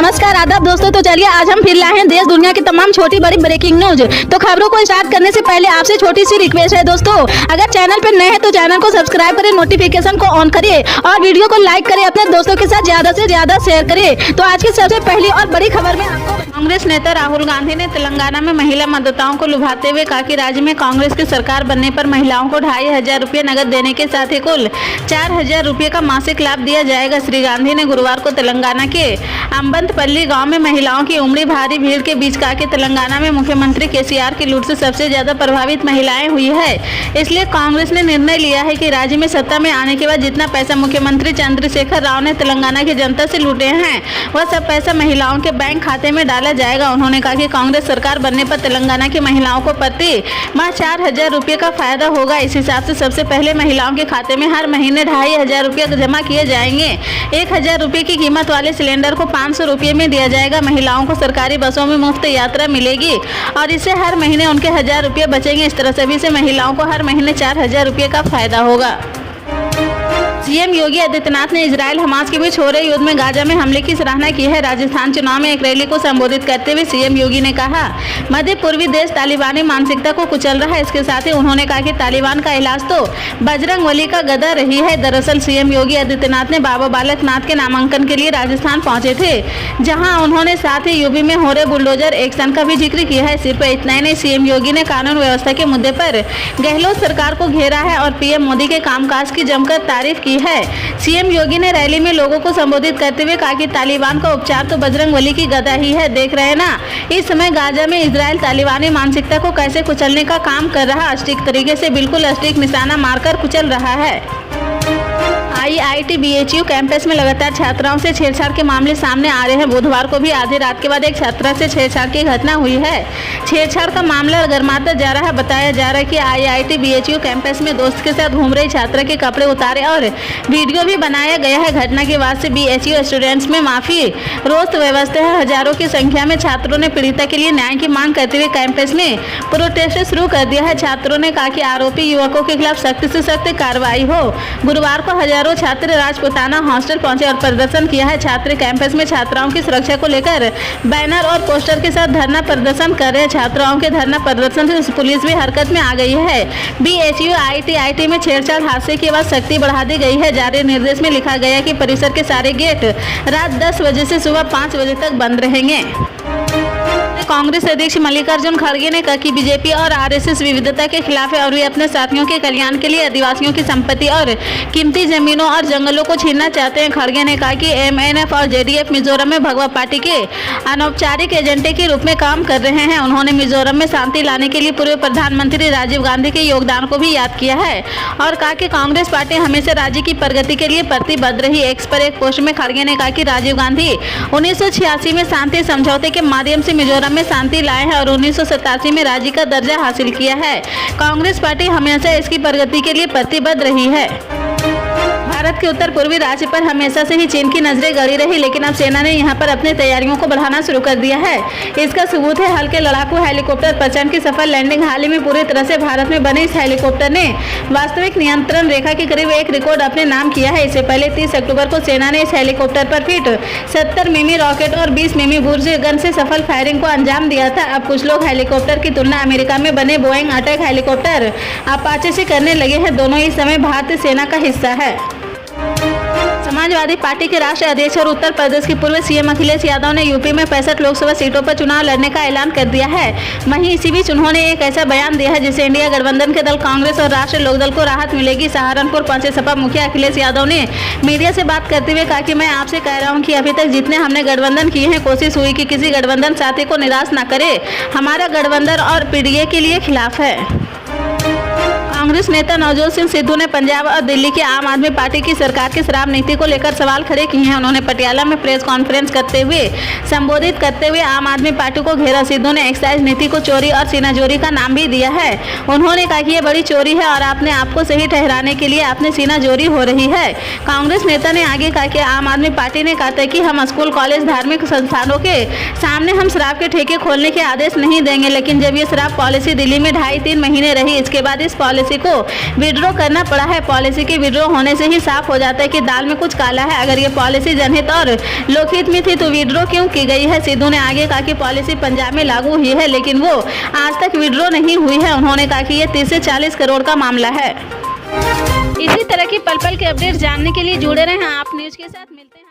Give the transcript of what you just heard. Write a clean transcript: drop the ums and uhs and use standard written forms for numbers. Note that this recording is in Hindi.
नमस्कार आदाब दोस्तों। तो चलिए आज हम फिर लाए हैं देश दुनिया की तमाम छोटी बड़ी ब्रेकिंग न्यूज। तो खबरों को स्टार्ट करने से पहले आपसे छोटी सी रिक्वेस्ट है दोस्तों, अगर चैनल पर नए हैं तो चैनल को सब्सक्राइब करें, नोटिफिकेशन को ऑन करिए और वीडियो को लाइक करें, अपने दोस्तों के साथ ज्यादा से ज्यादा शेयर करें। तो आज की सबसे पहली और बड़ी खबर में आपको कांग्रेस नेता राहुल गांधी ने तेलंगाना में महिला मतदाताओं को लुभाते हुए कहा कि राज्य में कांग्रेस की सरकार बनने पर महिलाओं को 2500 रुपये नगद देने के साथ ही कुल 4000 रुपये का मासिक लाभ दिया जाएगा। श्री गांधी ने गुरुवार को तेलंगाना के अंबंतपल्ली गांव में महिलाओं की उमड़ी भारी भीड़ के बीच कहा कि तेलंगाना में मुख्यमंत्री केसीआर की लूट से सबसे ज्यादा प्रभावित महिलाएं हुई है, इसलिए कांग्रेस ने निर्णय लिया है कि राज्य में सत्ता में आने के बाद जितना पैसा मुख्यमंत्री चंद्रशेखर राव ने तेलंगाना की जनता से लूटे हैं वह सब पैसा महिलाओं के बैंक खाते में डाला जाएगा। उन्होंने कहा कि कांग्रेस सरकार बनने पर तेलंगाना की महिलाओं को प्रति माह 4000 रुपये का फायदा होगा। इस हिसाब से सबसे पहले महिलाओं के खाते में हर महीने 2500 रुपये जमा किए जाएंगे। 1000 रुपये की कीमत वाले सिलेंडर को 500 रुपये में दिया जाएगा। महिलाओं को सरकारी बसों में मुफ्त यात्रा मिलेगी और इससे हर महीने उनके 1000 रुपये बचेंगे। इस तरह सभी से महिलाओं को हर महीने 4000 रुपये का फायदा होगा। सीएम योगी आदित्यनाथ ने इजराइल हमास के बीच हो रहे युद्ध में गाजा में हमले की सराहना की है। राजस्थान चुनाव में एक रैली को संबोधित करते हुए सीएम योगी ने कहा, मध्य पूर्वी देश तालिबानी मानसिकता को कुचल रहा है। इसके साथ ही उन्होंने कहा कि तालिबान का इलाज तो बजरंग बली का गदा रही है। दरअसल सीएम योगी आदित्यनाथ ने बाबा बालक नाथ के नामांकन के लिए राजस्थान पहुंचे थे, जहाँ उन्होंने साथ ही यूपी में हो रहे बुलडोजर एक्शन का भी जिक्र किया है। सिर्फ इतना ही नहीं, सीएम योगी ने कानून व्यवस्था के मुद्दे पर गहलोत सरकार को घेरा है और पीएम मोदी के कामकाज की जमकर तारीफ की है। सीएम योगी ने रैली में लोगों को संबोधित करते हुए कहा कि तालिबान का उपचार तो बजरंग बली की गदा ही है। देख रहे हैं ना, इस समय गाजा में इजराइल तालिबानी मानसिकता को कैसे कुचलने का काम कर रहा, सटीक तरीके से बिल्कुल सटीक निशाना मारकर कुचल रहा है। आईआईटी बीएचयू कैंपस में लगातार छात्राओं से छेड़छाड़ के मामले सामने आ रहे हैं। बुधवार को भी आधी रात के बाद एक छात्रा से छेड़छाड़ की घटना हुई है। छेड़छाड़ का मामला गर्माता जा रहा है। बताया जा रहा है कि आईआईटी बीएचयू कैंपस में दोस्त के साथ घूम रही छात्रा के कपड़े उतारे और वीडियो भी बनाया गया है। घटना के बाद से बीएचयू स्टूडेंट्स में माफी रोस्त व्यवस्था है। हजारों की संख्या में छात्रों ने पीड़िता के लिए न्याय की मांग करते हुए कैंपस में प्रोटेस्ट शुरू कर दिया है। छात्रों ने कहा कि आरोपी युवकों के खिलाफ सख्त से सख्त कार्रवाई हो। गुरुवार को हजारों छात्र राजपुताना हॉस्टल पहुंचे और प्रदर्शन किया है। छात्र कैंपस में छात्राओं की सुरक्षा को लेकर बैनर और पोस्टर के साथ धरना प्रदर्शन कर रहे हैं। छात्राओं के धरना प्रदर्शन से पुलिस भी हरकत में आ गई है। बीएचयू आईआईटी में छेड़छाड़ हादसे के बाद सख्ती बढ़ा दी गई है। जारी निर्देश में लिखा गया कि परिसर के सारे गेट रात 10 बजे से सुबह 5 बजे तक बंद रहेंगे। कांग्रेस अध्यक्ष मल्लिकार्जुन खड़गे ने कहा कि बीजेपी और आरएसएस विविधता के खिलाफ है और वे अपने साथियों के कल्याण के लिए आदिवासियों की संपत्ति और कीमती जमीनों और जंगलों को छीनना चाहते हैं। खड़गे ने कहा कि एमएनएफ और जेडीएफ मिजोरम में भगवा पार्टी के अनौपचारिक एजेंडे के रूप में काम कर रहे हैं। उन्होंने मिजोरम में शांति लाने के लिए पूर्व प्रधानमंत्री राजीव गांधी के योगदान को भी याद किया है और कहा कि कांग्रेस पार्टी हमेशा राज्य की प्रगति के लिए प्रतिबद्ध रही। एक्स पर एक पोस्ट में खड़गे ने कहा कि राजीव गांधी 1986 में शांति समझौते के माध्यम से मिजोरम में शांति लाए हैं और 1987 में राज्य का दर्जा हासिल किया है। कांग्रेस पार्टी हमेशा इसकी प्रगति के लिए प्रतिबद्ध रही है। भारत के उत्तर पूर्वी राज्य पर हमेशा से ही चीन की नजरें गड़ी रही, लेकिन अब सेना ने यहां पर अपनी तैयारियों को बढ़ाना शुरू कर दिया है। इसका सबूत है हल्के लड़ाकू हेलीकॉप्टर प्रचंड की सफल लैंडिंग। हाल ही में पूरी तरह से भारत में बने इस हेलीकॉप्टर ने वास्तविक नियंत्रण रेखा के करीब एक रिकॉर्ड अपने नाम किया है। इससे पहले 30 अक्टूबर को सेना ने इस हेलीकॉप्टर पर फिट 70 मिमी रॉकेट और 20 मिमी बुर्ज गन से सफल फायरिंग को अंजाम दिया था। अब कुछ लोग हेलीकॉप्टर की तुलना अमेरिका में बने बोइंग अटैक हेलीकॉप्टर अपाचे से करने लगे हैं। दोनों इस समय भारतीय सेना का हिस्सा है। समाजवादी पार्टी के राष्ट्रीय अध्यक्ष और उत्तर प्रदेश के पूर्व सीएम अखिलेश यादव ने यूपी में 65 लोकसभा सीटों पर चुनाव लड़ने का ऐलान कर दिया है। वहीं इसी बीच उन्होंने एक ऐसा बयान दिया है जिससे इंडिया गठबंधन के दल कांग्रेस और राष्ट्रीय लोकदल को राहत मिलेगी। सहारनपुर पहुंचे सपा मुखिया अखिलेश यादव ने मीडिया से बात करते हुए कहा कि मैं आपसे कह रहा हूं कि अभी तक जितने हमने गठबंधन किए हैं, कोशिश हुई कि किसी गठबंधन साथी को निराश न करे। हमारा गठबंधन और पीडीए के लिए खिलाफ है। कांग्रेस नेता नवजोत सिंह सिद्धू ने पंजाब और दिल्ली की आम आदमी पार्टी की सरकार की शराब नीति को लेकर सवाल खड़े किए हैं। उन्होंने पटियाला में प्रेस कॉन्फ्रेंस करते हुए संबोधित करते हुए आम आदमी पार्टी को घेरा। सिद्धू ने एक्साइज नीति को चोरी और सीनाजोरी का नाम भी दिया है। उन्होंने कहा कि ये बड़ी चोरी है और अपने आप को सही ठहराने के लिए अपनी सीनाजोरी हो रही है। कांग्रेस नेता ने आगे कहा कि आम आदमी पार्टी ने कहा था कि हम स्कूल कॉलेज धार्मिक संस्थानों के सामने हम शराब के ठेके खोलने के आदेश नहीं देंगे, लेकिन जब ये शराब पॉलिसी दिल्ली में 2.5-3 महीने रही, इसके बाद इस पॉलिसी को विड्रॉ करना पड़ा है। पॉलिसी के विड्रॉ होने से ही साफ हो जाता है कि दाल में कुछ काला है। अगर ये पॉलिसी जनहित और लोकहित में थी तो विड्रॉ क्यों की गई है। सिद्धू ने आगे कहा कि पॉलिसी पंजाब में लागू हुई है लेकिन वो आज तक विड्रॉ नहीं हुई है। उन्होंने कहा कि ये 30 से 40 करोड़ का मामला है। इसी तरह की पल पल के अपडेट जानने के लिए जुड़े रहें आप न्यूज़ के साथ। मिलते हैं।